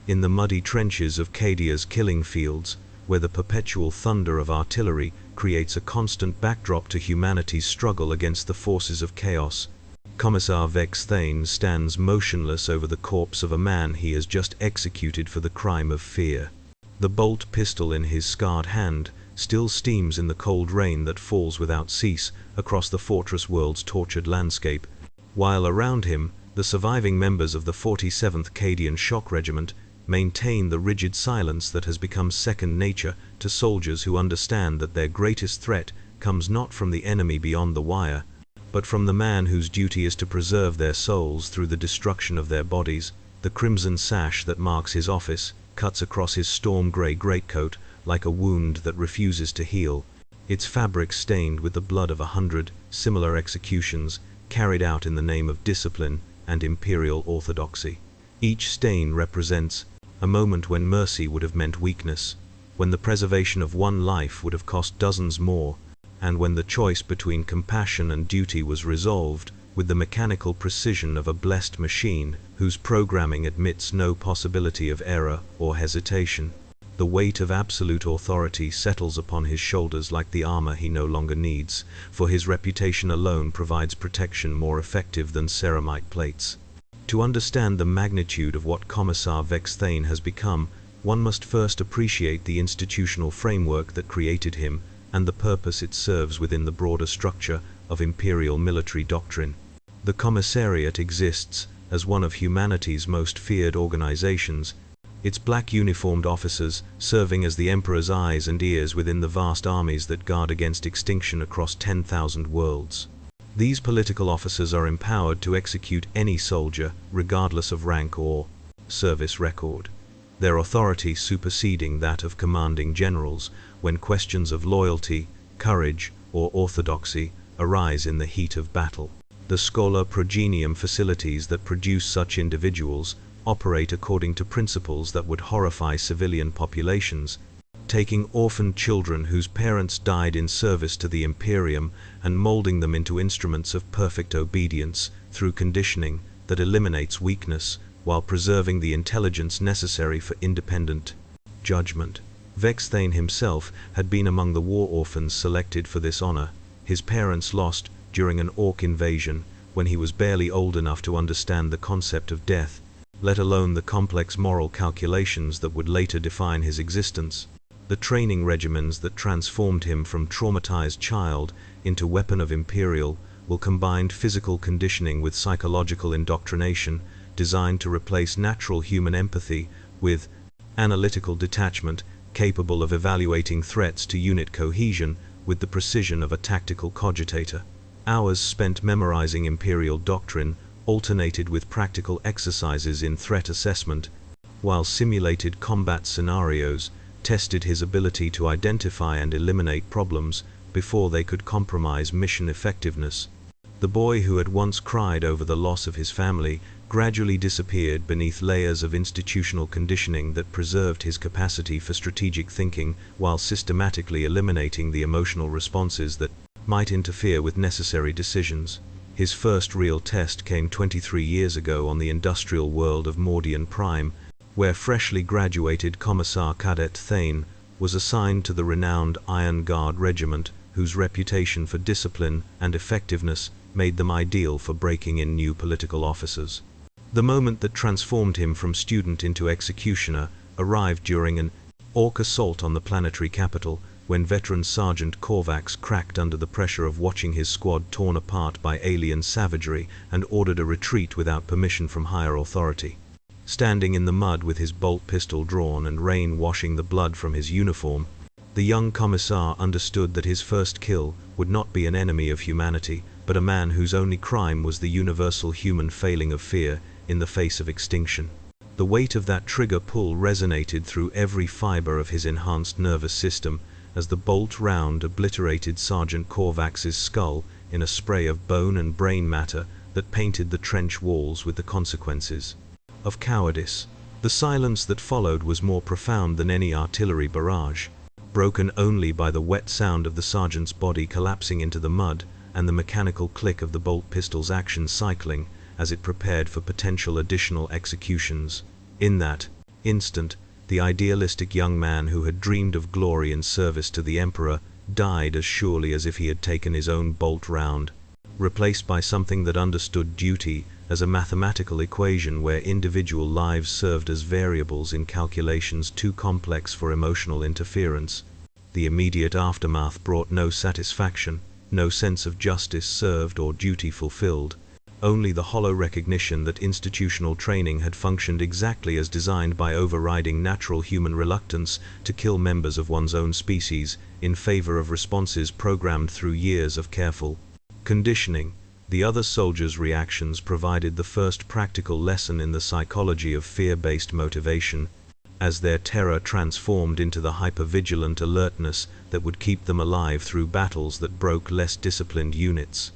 In the muddy trenches of Cadia's killing fields, where the perpetual thunder of artillery creates a constant backdrop to humanity's struggle against the forces of chaos, Commissar Vex Thane stands motionless over the corpse of a man he has just executed for the crime of fear. The bolt pistol in his scarred hand still steams in the cold rain that falls without cease across the fortress world's tortured landscape, while around him, the surviving members of the 47th Cadian Shock Regiment maintain the rigid silence that has become second nature to soldiers who understand that their greatest threat comes not from the enemy beyond the wire, but from the man whose duty is to preserve their souls through the destruction of their bodies. The crimson sash that marks his office cuts across his storm-gray greatcoat like a wound that refuses to heal, its fabric stained with the blood of 100 similar executions carried out in the name of discipline and imperial orthodoxy. Each stain represents a moment when mercy would have meant weakness, when the preservation of one life would have cost dozens more, and when the choice between compassion and duty was resolved with the mechanical precision of a blessed machine whose programming admits no possibility of error or hesitation. The weight of absolute authority settles upon his shoulders like the armor he no longer needs, for his reputation alone provides protection more effective than ceramite plates. To understand the magnitude of what Commissar Vex Thane has become, one must first appreciate the institutional framework that created him and the purpose it serves within the broader structure of imperial military doctrine. The Commissariat exists as one of humanity's most feared organizations, its black uniformed officers serving as the Emperor's eyes and ears within the vast armies that guard against extinction across 10,000 worlds. These political officers are empowered to execute any soldier, regardless of rank or service record, their authority superseding that of commanding generals when questions of loyalty, courage, or orthodoxy arise in the heat of battle. The Schola Progenium facilities that produce such individuals operate according to principles that would horrify civilian populations, taking orphaned children whose parents died in service to the Imperium and molding them into instruments of perfect obedience through conditioning that eliminates weakness while preserving the intelligence necessary for independent judgment. Vex Thane himself had been among the war orphans selected for this honor, his parents lost during an Orc invasion when he was barely old enough to understand the concept of death, let alone the complex moral calculations that would later define his existence. The training regimens that transformed him from traumatized child into weapon of Imperial will combine physical conditioning with psychological indoctrination, designed to replace natural human empathy with analytical detachment, capable of evaluating threats to unit cohesion with the precision of a tactical cogitator. Hours spent memorizing Imperial doctrine alternated with practical exercises in threat assessment, while simulated combat scenarios tested his ability to identify and eliminate problems before they could compromise mission effectiveness. The boy who had once cried over the loss of his family gradually disappeared beneath layers of institutional conditioning that preserved his capacity for strategic thinking while systematically eliminating the emotional responses that might interfere with necessary decisions. His first real test came 23 years ago on the industrial world of Mordian Prime, where freshly graduated Commissar Cadet Thane was assigned to the renowned Iron Guard Regiment, whose reputation for discipline and effectiveness made them ideal for breaking in new political officers. The moment that transformed him from student into executioner arrived during an Orc assault on the planetary capital, when veteran Sergeant Korvax cracked under the pressure of watching his squad torn apart by alien savagery and ordered a retreat without permission from higher authority. Standing in the mud with his bolt pistol drawn and rain washing the blood from his uniform, the young Commissar understood that his first kill would not be an enemy of humanity, but a man whose only crime was the universal human failing of fear in the face of extinction. The weight of that trigger pull resonated through every fiber of his enhanced nervous system as the bolt round obliterated Sergeant Korvax's skull in a spray of bone and brain matter that painted the trench walls with the consequences of cowardice. The silence that followed was more profound than any artillery barrage, broken only by the wet sound of the sergeant's body collapsing into the mud and the mechanical click of the bolt pistol's action cycling as it prepared for potential additional executions. In that instant, the idealistic young man who had dreamed of glory and service to the Emperor died as surely as if he had taken his own bolt round, replaced by something that understood duty as a mathematical equation where individual lives served as variables in calculations too complex for emotional interference. The immediate aftermath brought no satisfaction, no sense of justice served or duty fulfilled, only the hollow recognition that institutional training had functioned exactly as designed by overriding natural human reluctance to kill members of one's own species in favor of responses programmed through years of careful conditioning. The other soldiers' reactions provided the first practical lesson in the psychology of fear-based motivation, as their terror transformed into the hyper-vigilant alertness that would keep them alive through battles that broke less disciplined units.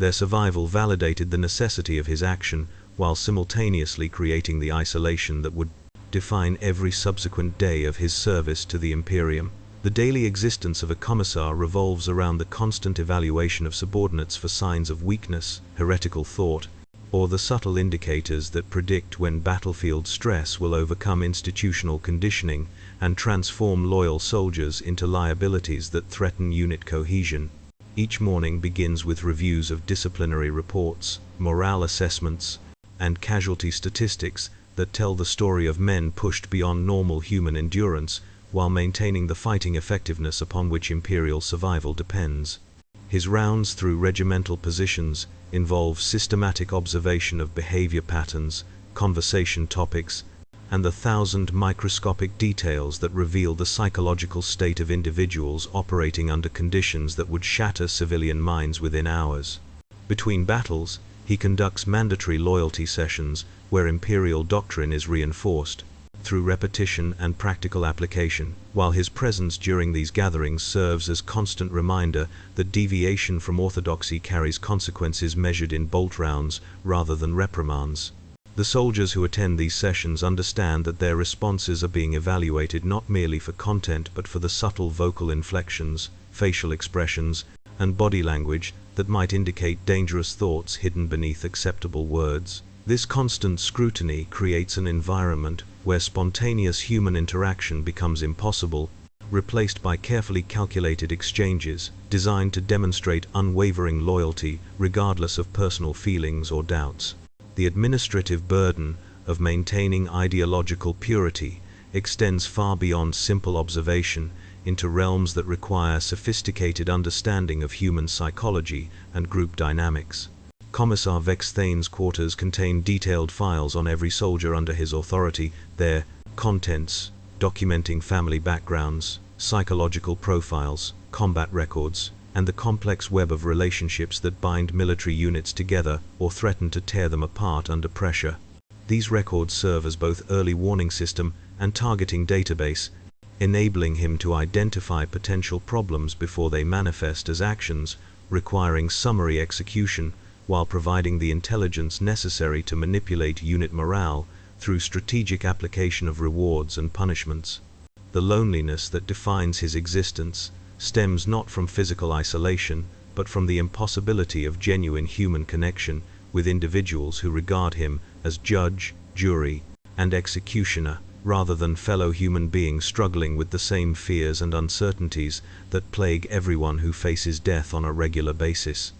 Their survival validated the necessity of his action, while simultaneously creating the isolation that would define every subsequent day of his service to the Imperium. The daily existence of a commissar revolves around the constant evaluation of subordinates for signs of weakness, heretical thought, or the subtle indicators that predict when battlefield stress will overcome institutional conditioning and transform loyal soldiers into liabilities that threaten unit cohesion. Each morning begins with reviews of disciplinary reports, morale assessments, and casualty statistics that tell the story of men pushed beyond normal human endurance while maintaining the fighting effectiveness upon which Imperial survival depends. His rounds through regimental positions involve systematic observation of behavior patterns, conversation topics, and the thousand microscopic details that reveal the psychological state of individuals operating under conditions that would shatter civilian minds within hours. Between battles, he conducts mandatory loyalty sessions where Imperial doctrine is reinforced through repetition and practical application, while his presence during these gatherings serves as constant reminder that deviation from orthodoxy carries consequences measured in bolt rounds rather than reprimands. The soldiers who attend these sessions understand that their responses are being evaluated not merely for content but for the subtle vocal inflections, facial expressions, and body language that might indicate dangerous thoughts hidden beneath acceptable words. This constant scrutiny creates an environment where spontaneous human interaction becomes impossible, replaced by carefully calculated exchanges designed to demonstrate unwavering loyalty regardless of personal feelings or doubts. The administrative burden of maintaining ideological purity extends far beyond simple observation into realms that require sophisticated understanding of human psychology and group dynamics. Commissar Vexthane's quarters contain detailed files on every soldier under his authority, their contents documenting family backgrounds, psychological profiles, combat records, and the complex web of relationships that bind military units together or threaten to tear them apart under pressure. These records serve as both early warning system and targeting database, enabling him to identify potential problems before they manifest as actions, requiring summary execution, while providing the intelligence necessary to manipulate unit morale through strategic application of rewards and punishments. The loneliness that defines his existence stems not from physical isolation, but from the impossibility of genuine human connection with individuals who regard him as judge, jury, and executioner, rather than fellow human beings struggling with the same fears and uncertainties that plague everyone who faces death on a regular basis.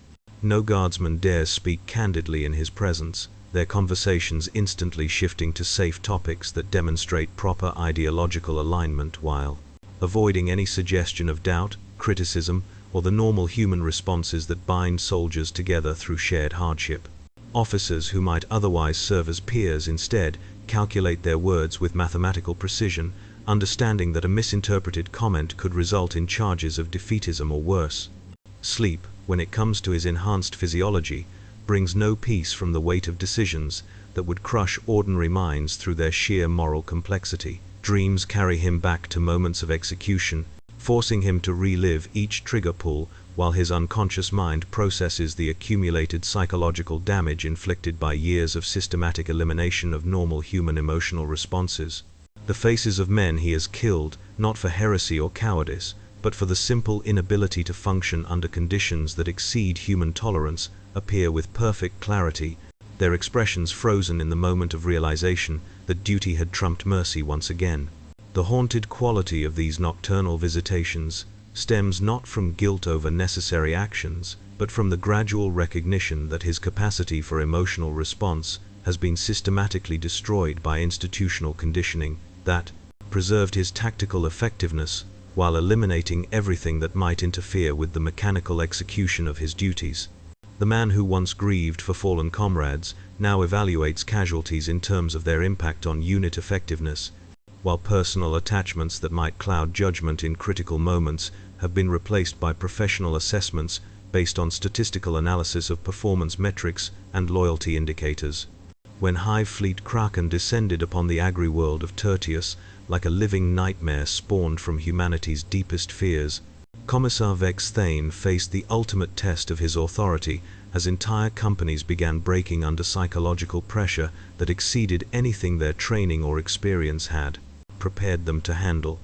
No guardsman dares speak candidly in his presence, their conversations instantly shifting to safe topics that demonstrate proper ideological alignment while avoiding any suggestion of doubt, criticism, or the normal human responses that bind soldiers together through shared hardship. Officers who might otherwise serve as peers instead calculate their words with mathematical precision, understanding that a misinterpreted comment could result in charges of defeatism or worse. Sleep, when it comes to his enhanced physiology, brings no peace from the weight of decisions that would crush ordinary minds through their sheer moral complexity. Dreams carry him back to moments of execution, forcing him to relive each trigger pull while his unconscious mind processes the accumulated psychological damage inflicted by years of systematic elimination of normal human emotional responses. The faces of men he has killed, not for heresy or cowardice, but for the simple inability to function under conditions that exceed human tolerance, appear with perfect clarity, their expressions frozen in the moment of realization that duty had trumped mercy once again. The haunted quality of these nocturnal visitations stems not from guilt over necessary actions, but from the gradual recognition that his capacity for emotional response has been systematically destroyed by institutional conditioning that preserved his tactical effectiveness while eliminating everything that might interfere with the mechanical execution of his duties. The man who once grieved for fallen comrades now evaluates casualties in terms of their impact on unit effectiveness, while personal attachments that might cloud judgment in critical moments have been replaced by professional assessments based on statistical analysis of performance metrics and loyalty indicators. When Hive Fleet Kraken descended upon the agri-world of Tertius like a living nightmare spawned from humanity's deepest fears, Commissar Vex Thane faced the ultimate test of his authority as entire companies began breaking under psychological pressure that exceeded anything their training or experience had prepared them to handle.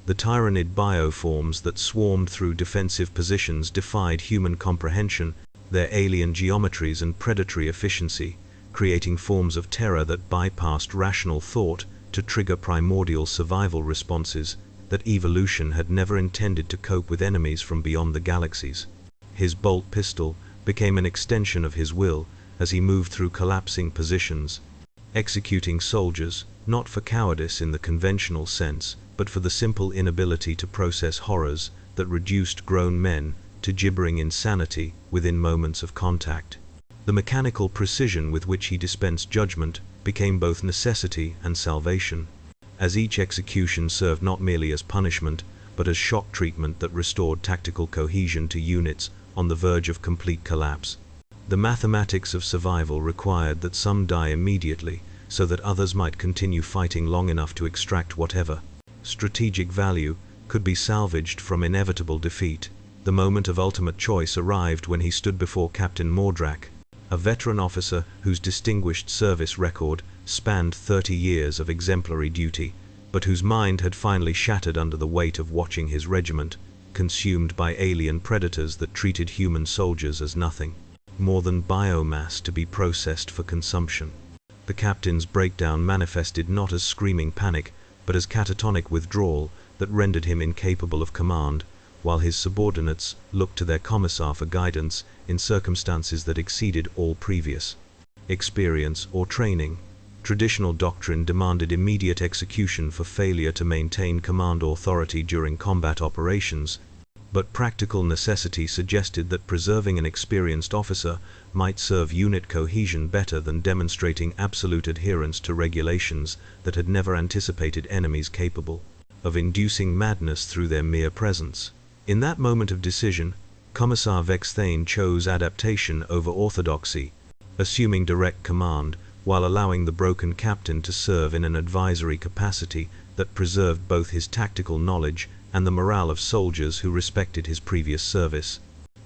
The tyrannid bioforms that swarmed through defensive positions defied human comprehension, their alien geometries and predatory efficiency, creating forms of terror that bypassed rational thought to trigger primordial survival responses that evolution had never intended to cope with enemies from beyond the galaxies. His bolt pistol became an extension of his will as he moved through collapsing positions, executing soldiers, not for cowardice in the conventional sense, but for the simple inability to process horrors that reduced grown men to gibbering insanity within moments of contact. The mechanical precision with which he dispensed judgment became both necessity and salvation, as each execution served not merely as punishment, but as shock treatment that restored tactical cohesion to units on the verge of complete collapse. The mathematics of survival required that some die immediately, so that others might continue fighting long enough to extract whatever strategic value could be salvaged from inevitable defeat. The moment of ultimate choice arrived when he stood before Captain Mordrak, a veteran officer whose distinguished service record spanned 30 years of exemplary duty, but whose mind had finally shattered under the weight of watching his regiment consumed by alien predators that treated human soldiers as nothing more than biomass to be processed for consumption. The captain's breakdown manifested not as screaming panic, but as catatonic withdrawal that rendered him incapable of command, while his subordinates looked to their commissar for guidance in circumstances that exceeded all previous experience or training. Traditional doctrine demanded immediate execution for failure to maintain command authority during combat operations, but practical necessity suggested that preserving an experienced officer might serve unit cohesion better than demonstrating absolute adherence to regulations that had never anticipated enemies capable of inducing madness through their mere presence. In that moment of decision, Commissar Vex Thane chose adaptation over orthodoxy, assuming direct command while allowing the broken captain to serve in an advisory capacity that preserved both his tactical knowledge and the morale of soldiers who respected his previous service.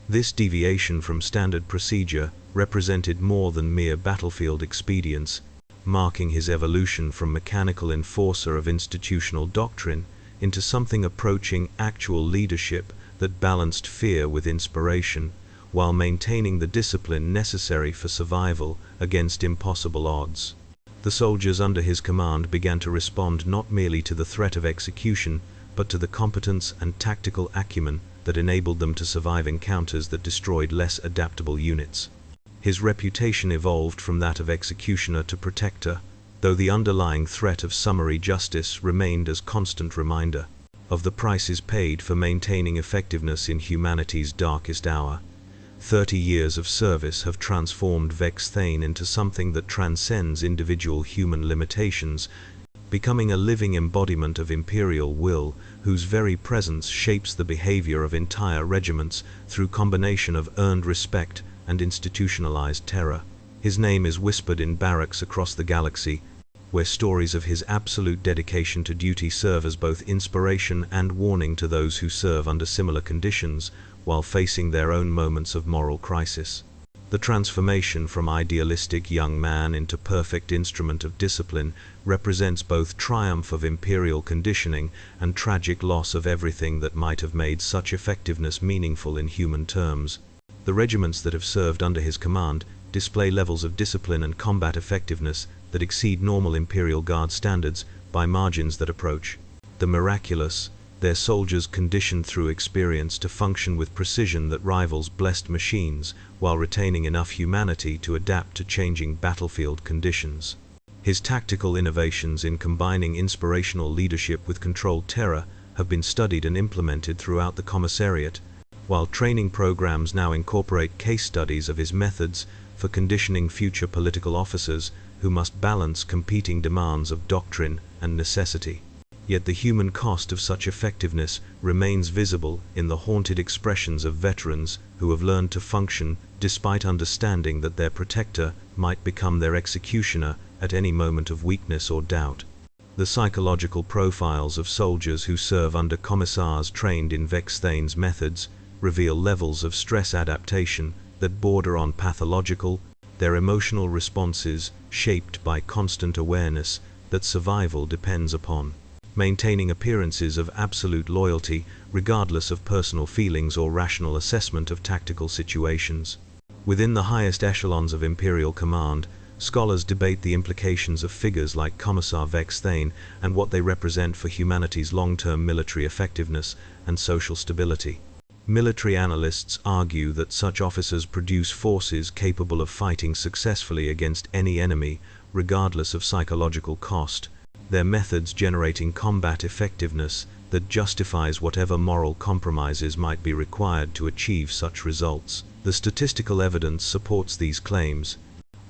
This deviation from standard procedure represented more than mere battlefield expedience, marking his evolution from mechanical enforcer of institutional doctrine into something approaching actual leadership that balanced fear with inspiration, while maintaining the discipline necessary for survival against impossible odds. The soldiers under his command began to respond not merely to the threat of execution, but to the competence and tactical acumen that enabled them to survive encounters that destroyed less adaptable units. His reputation evolved from that of executioner to protector, though the underlying threat of summary justice remained as constant reminder of the prices paid for maintaining effectiveness in humanity's darkest hour. 30 years of service have transformed Vex Thane into something that transcends individual human limitations, becoming a living embodiment of imperial will, whose very presence shapes the behavior of entire regiments through combination of earned respect and institutionalized terror. His name is whispered in barracks across the galaxy, where stories of his absolute dedication to duty serve as both inspiration and warning to those who serve under similar conditions while facing their own moments of moral crisis. The transformation from idealistic young man into perfect instrument of discipline represents both triumph of imperial conditioning and tragic loss of everything that might have made such effectiveness meaningful in human terms. The regiments that have served under his command display levels of discipline and combat effectiveness that exceed normal Imperial Guard standards by margins that approach the miraculous, their soldiers conditioned through experience to function with precision that rivals blessed machines, while retaining enough humanity to adapt to changing battlefield conditions. His tactical innovations in combining inspirational leadership with controlled terror have been studied and implemented throughout the Commissariat, while training programs now incorporate case studies of his methods for conditioning future political officers who must balance competing demands of doctrine and necessity. Yet the human cost of such effectiveness remains visible in the haunted expressions of veterans who have learned to function despite understanding that their protector might become their executioner at any moment of weakness or doubt. The psychological profiles of soldiers who serve under commissars trained in Vex Thane's methods reveal levels of stress adaptation that border on pathological, their emotional responses shaped by constant awareness that survival depends upon, maintaining appearances of absolute loyalty regardless of personal feelings or rational assessment of tactical situations. Within the highest echelons of Imperial command, scholars debate the implications of figures like Commissar Vex Thane and what they represent for humanity's long-term military effectiveness and social stability. Military analysts argue that such officers produce forces capable of fighting successfully against any enemy, regardless of psychological cost, their methods generating combat effectiveness that justifies whatever moral compromises might be required to achieve such results. The statistical evidence supports these claims,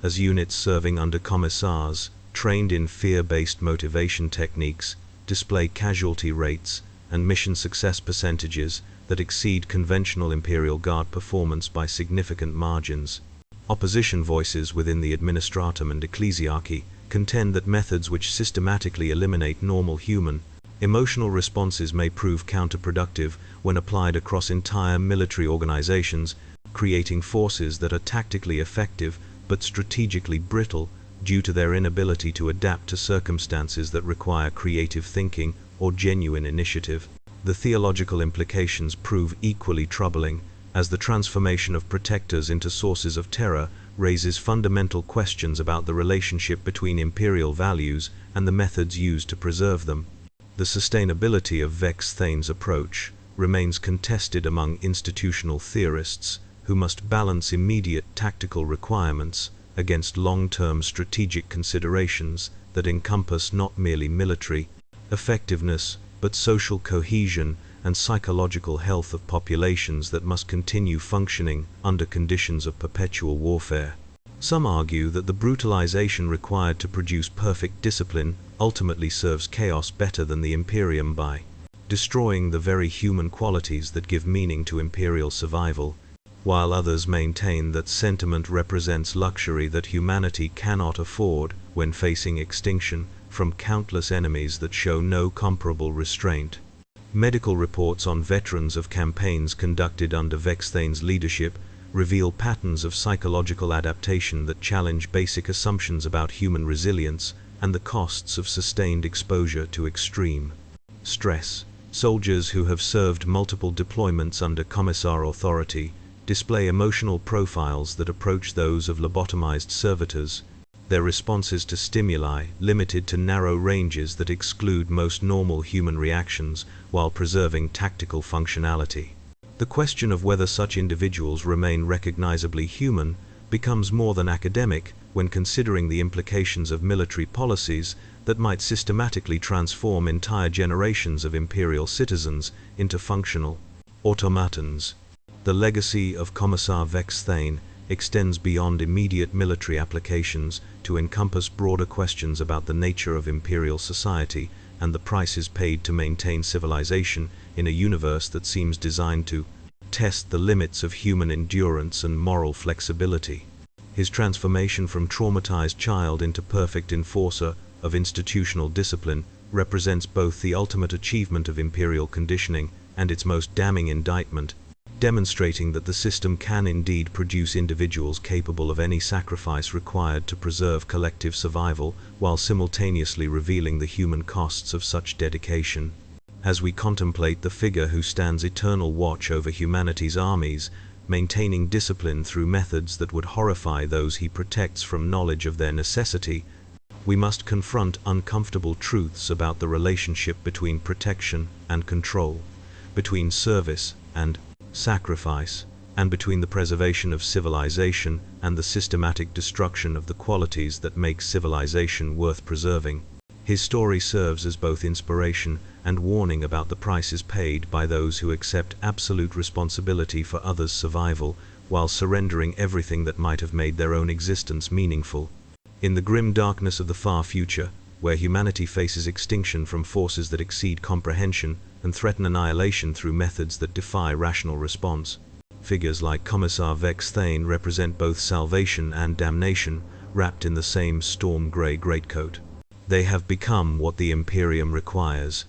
as units serving under commissars, trained in fear-based motivation techniques, display casualty rates and mission success percentages that exceed conventional Imperial Guard performance by significant margins. Opposition voices within the administratum and ecclesiarchy contend that methods which systematically eliminate normal human, emotional responses may prove counterproductive when applied across entire military organizations, creating forces that are tactically effective but strategically brittle due to their inability to adapt to circumstances that require creative thinking or genuine initiative. The theological implications prove equally troubling, as the transformation of protectors into sources of terror raises fundamental questions about the relationship between Imperial values and the methods used to preserve them. The sustainability of Vex Thane's approach remains contested among institutional theorists who must balance immediate tactical requirements against long-term strategic considerations that encompass not merely military effectiveness but social cohesion and psychological health of populations that must continue functioning under conditions of perpetual warfare. Some argue that the brutalization required to produce perfect discipline ultimately serves chaos better than the Imperium by destroying the very human qualities that give meaning to Imperial survival, while others maintain that sentiment represents luxury that humanity cannot afford when facing extinction from countless enemies that show no comparable restraint. Medical reports on veterans of campaigns conducted under Vex Thane's leadership reveal patterns of psychological adaptation that challenge basic assumptions about human resilience and the costs of sustained exposure to extreme stress. Soldiers who have served multiple deployments under Commissar authority display emotional profiles that approach those of lobotomized servitors, their responses to stimuli limited to narrow ranges that exclude most normal human reactions while preserving tactical functionality. The question of whether such individuals remain recognizably human becomes more than academic when considering the implications of military policies that might systematically transform entire generations of Imperial citizens into functional automatons. The legacy of Commissar Vex Thane extends beyond immediate military applications to encompass broader questions about the nature of Imperial society and the prices paid to maintain civilization in a universe that seems designed to test the limits of human endurance and moral flexibility. His transformation from traumatized child into perfect enforcer of institutional discipline represents both the ultimate achievement of Imperial conditioning and its most damning indictment, demonstrating that the system can indeed produce individuals capable of any sacrifice required to preserve collective survival, while simultaneously revealing the human costs of such dedication. As we contemplate the figure who stands eternal watch over humanity's armies, maintaining discipline through methods that would horrify those he protects from knowledge of their necessity, we must confront uncomfortable truths about the relationship between protection and control, between service and sacrifice, and between the preservation of civilization and the systematic destruction of the qualities that make civilization worth preserving. His story serves as both inspiration and warning about the prices paid by those who accept absolute responsibility for others' survival while surrendering everything that might have made their own existence meaningful. In the grim darkness of the far future, where humanity faces extinction from forces that exceed comprehension and threaten annihilation through methods that defy rational response, figures like Commissar Vex Thane represent both salvation and damnation, wrapped in the same storm-gray greatcoat. They have become what the Imperium requires,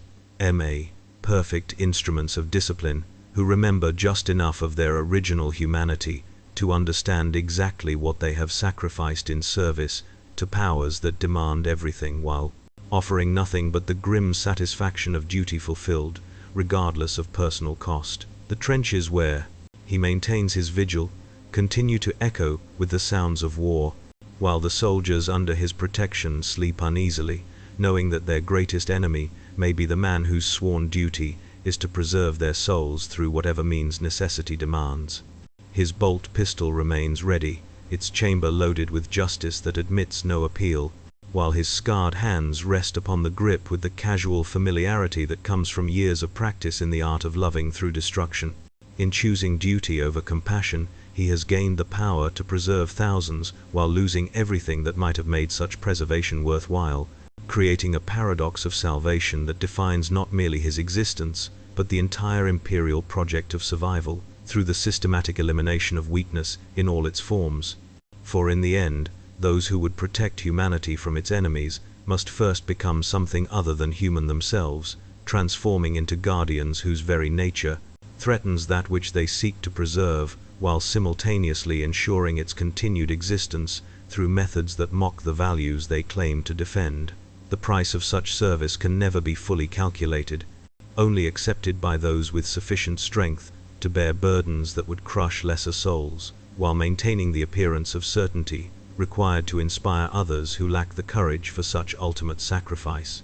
perfect instruments of discipline, who remember just enough of their original humanity to understand exactly what they have sacrificed in service to powers that demand everything while offering nothing but the grim satisfaction of duty fulfilled, regardless of personal cost. The trenches where he maintains his vigil continue to echo with the sounds of war, while the soldiers under his protection sleep uneasily, knowing that their greatest enemy may be the man whose sworn duty is to preserve their souls through whatever means necessity demands. His bolt pistol remains ready, its chamber loaded with justice that admits no appeal, while his scarred hands rest upon the grip with the casual familiarity that comes from years of practice in the art of loving through destruction. In choosing duty over compassion, he has gained the power to preserve thousands while losing everything that might have made such preservation worthwhile, creating a paradox of salvation that defines not merely his existence, but the entire Imperial project of survival, through the systematic elimination of weakness in all its forms. For in the end, those who would protect humanity from its enemies must first become something other than human themselves, transforming into guardians whose very nature threatens that which they seek to preserve, while simultaneously ensuring its continued existence through methods that mock the values they claim to defend. The price of such service can never be fully calculated, only accepted by those with sufficient strength to bear burdens that would crush lesser souls, while maintaining the appearance of certainty required to inspire others who lack the courage for such ultimate sacrifice.